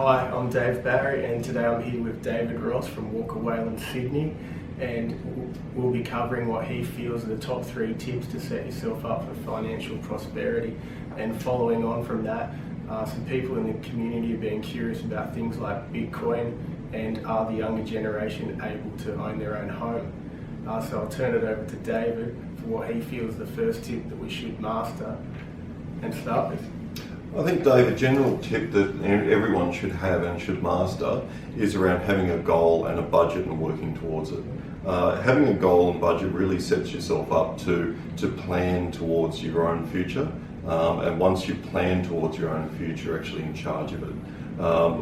Hi, I'm Dave Barry, and today I'm here with David Ross from Wayland, Sydney, and we'll be covering what he feels are the top 3 tips to set yourself up for financial prosperity. And following on from that, some people in the community have been curious about things like Bitcoin and are the younger generation able to own their own home. So I'll turn it over to David for what he feels the first tip that we should master and start with. I think, Dave, a general tip that everyone should have and should master is around having a goal and a budget and working towards it. Having a goal and budget really sets yourself up to plan towards your own future. And once you plan towards your own future, you're actually in charge of it.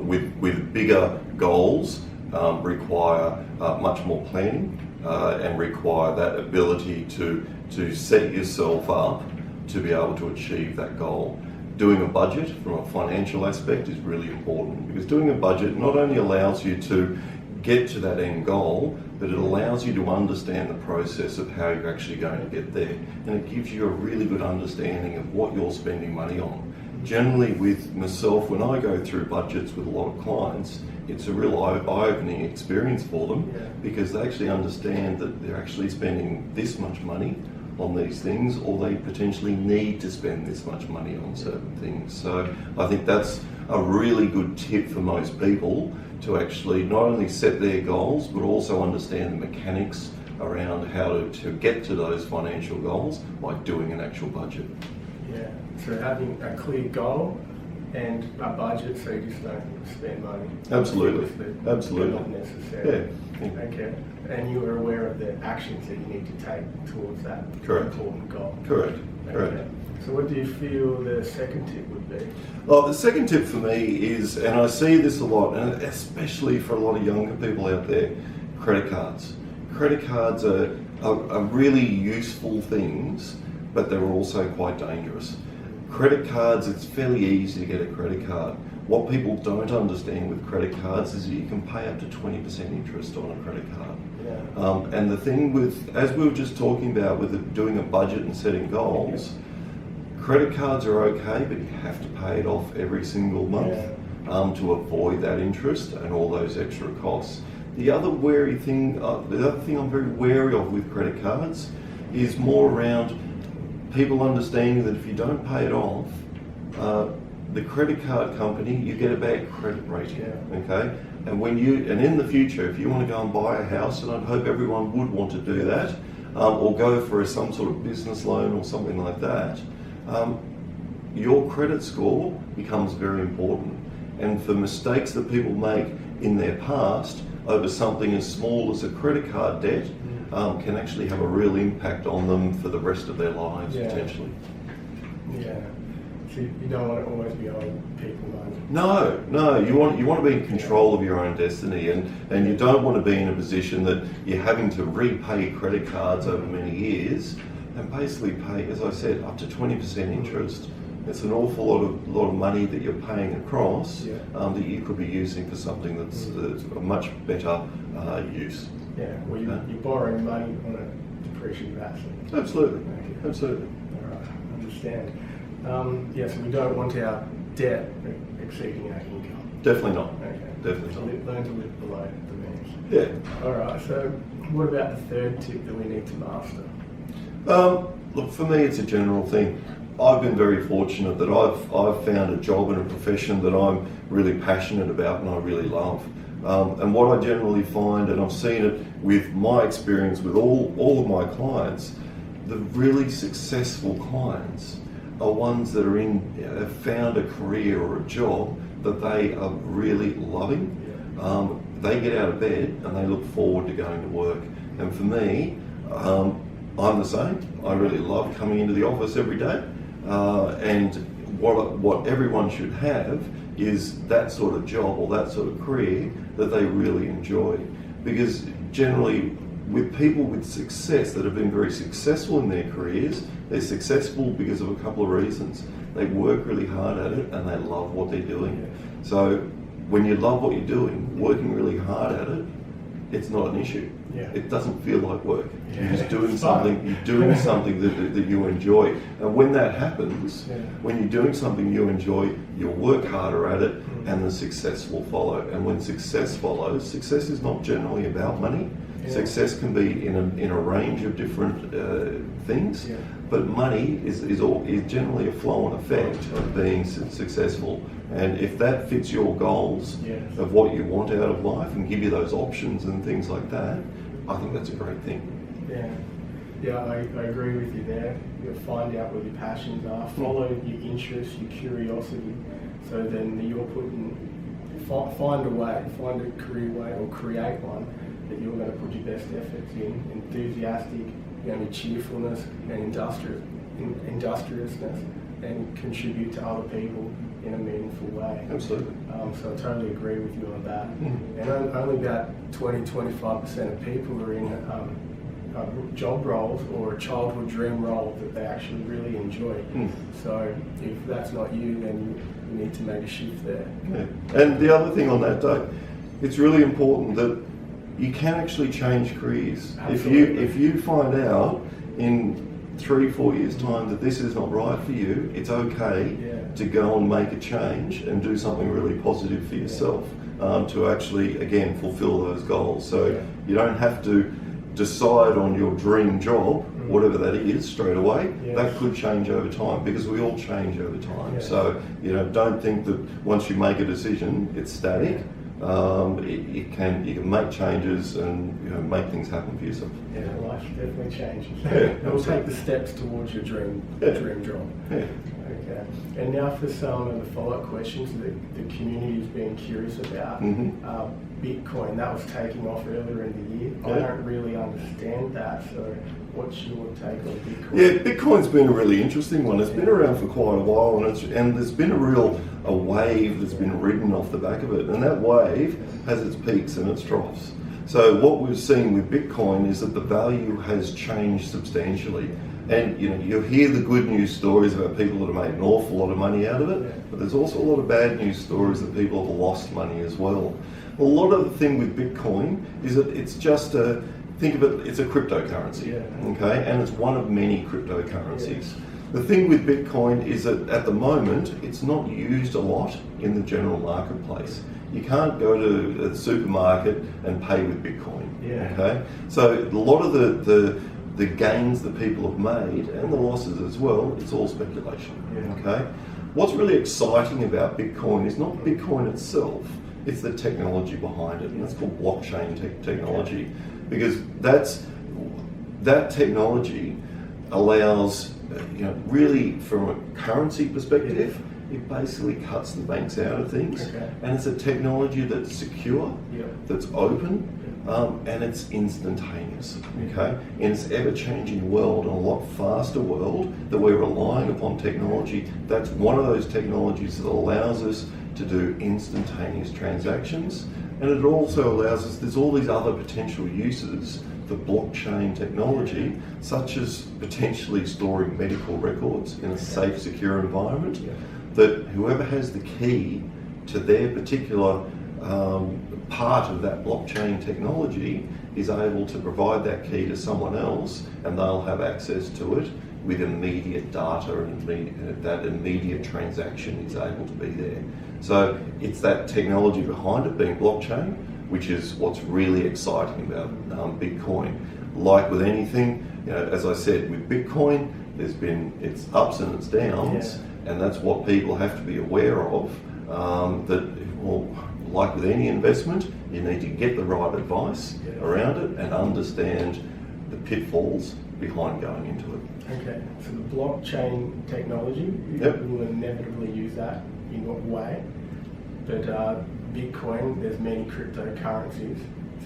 With bigger goals require much more planning and require that ability to set yourself up to be able to achieve that goal. Doing a budget from a financial aspect is really important, because doing a budget not only allows you to get to that end goal, but it allows you to understand the process of how you're actually going to get there, and it gives you a really good understanding of what you're spending money on. Generally with myself, when I go through budgets with a lot of clients, it's a real eye-opening experience for them, because they actually understand that they're actually spending this much money on these things, or they potentially need to spend this much money on certain things. So I think that's a really good tip for most people, to actually not only set their goals but also understand the mechanics around how to get to those financial goals by doing an actual budget. Yeah, so having a clear goal and a budget so you just don't spend money. Absolutely. Absolutely. Not necessary. Yeah. Okay. And you are aware of the actions that you need to take towards that important goal. Correct. Okay. Correct. So what do you feel the second tip would be? Well, the second tip for me is, and I see this a lot, and especially for a lot of younger people out there, credit cards. Credit cards are really useful things, but they're also quite dangerous. Credit cards, it's fairly easy to get a credit card. What people don't understand with credit cards is that you can pay up to 20% interest on a credit card. Yeah. And the thing with, as we were just talking about with doing a budget and setting goals, credit cards are okay, but you have to pay it off every single month to avoid that interest and all those extra costs. The other thing I'm very wary of with credit cards is more around people understanding that if you don't pay it off, the credit card company, you get a bad credit rating. Okay, and in the future, if you want to go and buy a house, and I'd hope everyone would want to do that, or go for some sort of business loan or something like that, your credit score becomes very important. And for mistakes that people make in their past over something as small as a credit card debt, can actually have a real impact on them for the rest of their lives, potentially. Yeah. So you don't want to always be owing people money. No. You want to be in control of your own destiny, and you don't want to be in a position that you're having to repay credit cards over many years and basically pay, as I said, up to 20% interest. It's an awful lot of money that you're paying across that you could be using for something that's a much better use. Yeah, well, you're borrowing money on a depreciative asset. Absolutely. Okay. Absolutely. All right, I understand. So we don't want our debt exceeding our income. Definitely not. Okay. Definitely not. Learn to live below the means. Yeah. All right, so what about the third tip that we need to master? Look, for me, it's a general thing. I've been very fortunate that I've found a job and a profession that I'm really passionate about and I really love. And what I generally find, and I've seen it with my experience with all of my clients, the really successful clients are ones that have found a career or a job that they are really loving. They get out of bed and they look forward to going to work. And for me, I'm the same. I really love coming into the office every day. And what everyone should have is that sort of job or that sort of career that they really enjoy. Because generally, with people with success that have been very successful in their careers, they're successful because of a couple of reasons. They work really hard at it and they love what they're doing. So when you love what you're doing, working really hard at it it's not an issue. Yeah. It doesn't feel like work. Yeah. You're just doing It's something. fun. You're doing something that you enjoy. And when that happens, Yeah. when you're doing something you enjoy, you'll work harder at it, Mm. and the success will follow. And when success follows, success is not generally about money. Yeah. Success can be in a range of different things, Yeah. but money is generally a flow and effect of being successful. And if that fits your goals Yes. of what you want out of life and give you those options and things like that, I think that's a great thing. Yeah, yeah, I agree with you there. You'll find out what your passions are, follow your interests, your curiosity, so then you're find a way, find a career way or create one that you're going to put your best efforts in, enthusiastic, cheerfulness and industriousness, and contribute to other people in a meaningful way. Absolutely. So I totally agree with you on that. Mm. And only about 20-25% of people are in job roles or a childhood dream role that they actually really enjoy. Mm. So if that's not you, then you need to make a shift there. Yeah. And the other thing on that, Doug, it's really important that you can actually change careers. Absolutely. If you find out in 3-4 years' time that this is not right for you, it's okay to go and make a change and do something really positive for yourself to actually, again, fulfill those goals. So you don't have to decide on your dream job, whatever that is, straight away. Yes. That could change over time because we all change over time. Yes. So don't think that once you make a decision, it's static. You can make changes and make things happen for yourself. Yeah, life definitely changes. Yeah, It'll take the steps towards your dream job. Yeah. Okay. And now for some of the follow-up questions that the community's been curious about. Bitcoin, that was taking off earlier in the year. I don't really understand that, so what's your take on Bitcoin? Yeah, Bitcoin's been a really interesting one. It's been around for quite a while, and there's been a wave that's been ridden off the back of it, and that wave has its peaks and its troughs. So what we've seen with Bitcoin is that the value has changed substantially. And you'll hear the good news stories about people that have made an awful lot of money out of it, but there's also a lot of bad news stories that people have lost money as well. A lot of the thing with Bitcoin is that it's just think of it, it's a cryptocurrency, okay? And it's one of many cryptocurrencies. The thing with Bitcoin is that at the moment, it's not used a lot in the general marketplace. You can't go to a supermarket and pay with Bitcoin, okay? So a lot of the gains that people have made and the losses as well, it's all speculation, okay? What's really exciting about Bitcoin is not Bitcoin itself, it's the technology behind it, and that's called blockchain technology, because that technology allows, really from a currency perspective, it basically cuts the banks out of things, and it's a technology that's secure, that's open, and it's instantaneous, okay? In this ever-changing world, and a lot faster world, that we're relying upon technology, that's one of those technologies that allows us to do instantaneous transactions, and it also allows us, there's all these other potential uses for blockchain technology, such as potentially storing medical records in a safe, secure environment, that whoever has the key to their particular part of that blockchain technology is able to provide that key to someone else, and they'll have access to it with immediate data, and that immediate transaction is able to be there. So it's that technology behind it being blockchain, which is what's really exciting about Bitcoin. Like with anything, as I said, with Bitcoin, there's been its ups and its downs, and that's what people have to be aware of. Like with any investment, you need to get the right advice around it and understand the pitfalls behind going into it. Okay, so the blockchain technology, we'll inevitably use that in what way, but Bitcoin, there's many cryptocurrencies,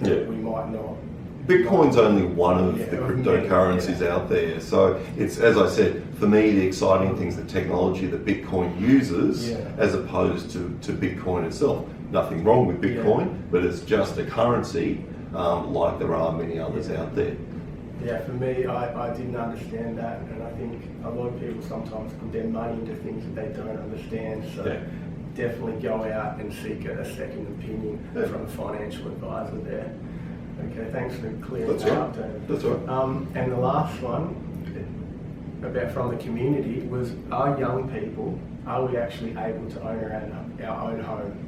so we might not. Bitcoin's only one of the cryptocurrencies out there. So it's, as I said, for me, the exciting thing is the technology that Bitcoin uses as opposed to Bitcoin itself. Nothing wrong with Bitcoin, but it's just a currency like there are many others out there. Yeah, for me, I didn't understand that, and I think a lot of people sometimes put their money into things that they don't understand, so definitely go out and seek a second opinion from a financial advisor there. Okay, thanks for clearing That's that right. up, David. That's right. And the last one, about from the community, was our young people, are we actually able to own our own home?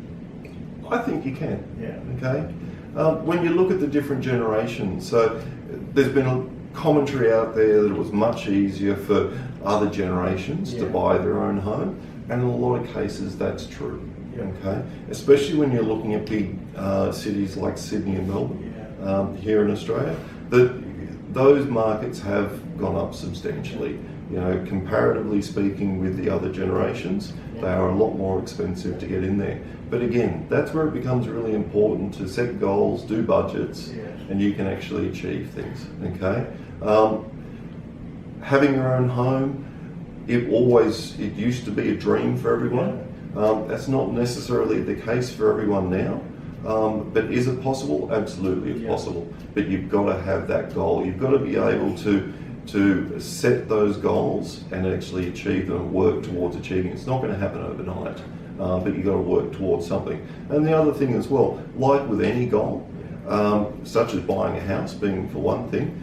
I think you can. Yeah. Okay. When you look at the different generations, so there's been a commentary out there that it was much easier for other generations to buy their own home, and in a lot of cases that's true. Yeah. Okay, especially when you're looking at big cities like Sydney and Melbourne here in Australia, those markets have gone up substantially. You know, comparatively speaking with the other generations, they are a lot more expensive to get in there. But again, that's where it becomes really important to set goals, do budgets, and you can actually achieve things. Okay, having your own home, it used to be a dream for everyone. That's not necessarily the case for everyone now. But is it possible? Absolutely, it's possible. But you've got to have that goal. You've got to be able to set those goals and actually achieve them and work towards achieving. It's not going to happen overnight, but you've got to work towards something. And the other thing as well, like with any goal, such as buying a house being for one thing,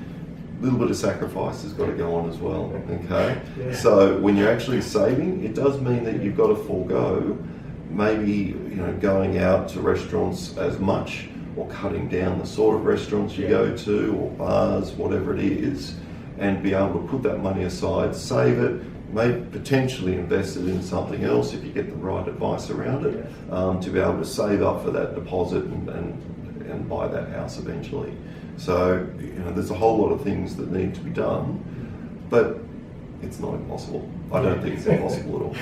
a little bit of sacrifice has got to go on as well, okay? So when you're actually saving, it does mean that you've got to forego maybe going out to restaurants as much, or cutting down the sort of restaurants you go to, or bars, whatever it is, and be able to put that money aside, save it, maybe potentially invest it in something else if you get the right advice around it, to be able to save up for that deposit and buy that house eventually. So there's a whole lot of things that need to be done, but it's not impossible. I don't think it's impossible at all.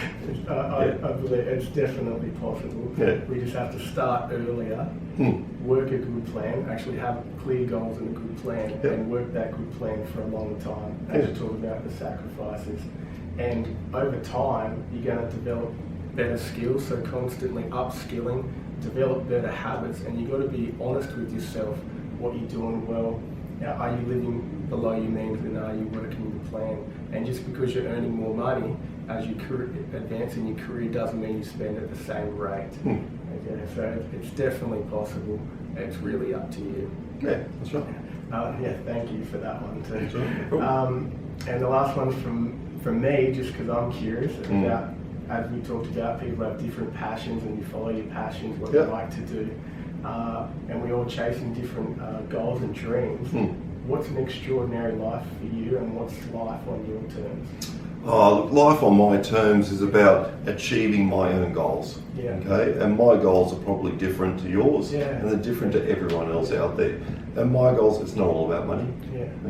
I believe it's definitely possible. We just have to start earlier, work a good plan, actually have clear goals and a good plan, and work that good plan for a long time, as you talk about the sacrifices. And over time, you're going to develop better skills, so constantly upskilling, develop better habits, and you've got to be honest with yourself, what you're doing well. Are you living below your means, and are you working your plan? And just because you're earning more money as you advance in your career doesn't mean you spend at the same rate. Okay, so it's definitely possible. It's really up to you. Yeah, that's right. Thank you for that one too. Right. Cool. And the last one from me, just because I'm curious about, as we talked about, people have different passions, and you follow your passions, what you like to do. And we're all chasing different goals and dreams. What's an extraordinary life for you, and what's life on your terms? Life on my terms is about achieving my own goals. Okay, and my goals are probably different to yours, and they're different to everyone else out there. And my goals, it's not all about money.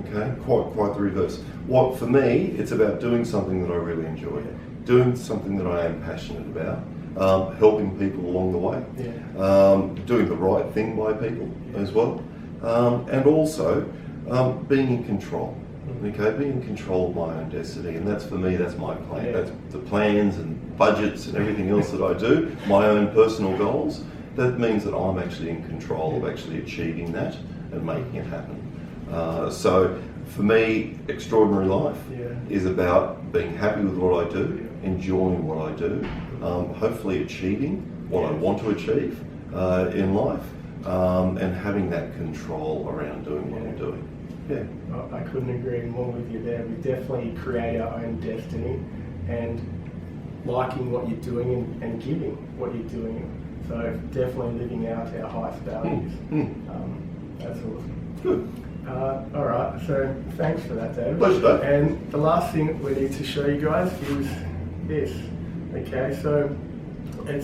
Okay, quite the reverse. For me, it's about doing something that I really enjoy, doing something that I am passionate about, helping people along the way, doing the right thing by people as well, and also being in control. Okay, being in control of my own destiny, and that's for me. That's my plan. That's the plans and budgets and everything else that I do. My own personal goals. That means that I'm actually in control of actually achieving that and making it happen. So for me, extraordinary life is about being happy with what I do, enjoying what I do, hopefully achieving what I want to achieve in life, and having that control around doing what I'm doing. I couldn't agree more with you there. We definitely create our own destiny, and liking what you're doing and giving what you're doing. So definitely living out our highest values. That's awesome. Good. All right, so thanks for that, David. Pleasure. And the last thing we need to show you guys is this. Okay, so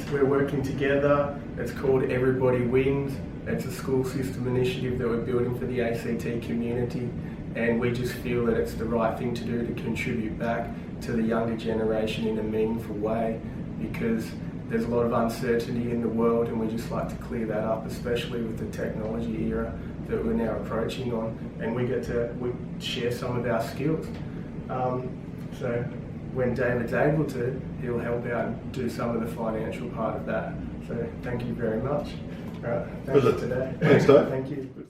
we're working together. It's called Everybody Wins. It's a school system initiative that we're building for the ACT community, and we just feel that it's the right thing to do to contribute back to the younger generation in a meaningful way, because there's a lot of uncertainty in the world, and we just like to clear that up, especially with the technology era that we're now approaching on, and we share some of our skills. So when David's able to, he'll help out and do some of the financial part of that. So thank you very much. All right, thanks for today. Thanks, Dave. Thank you.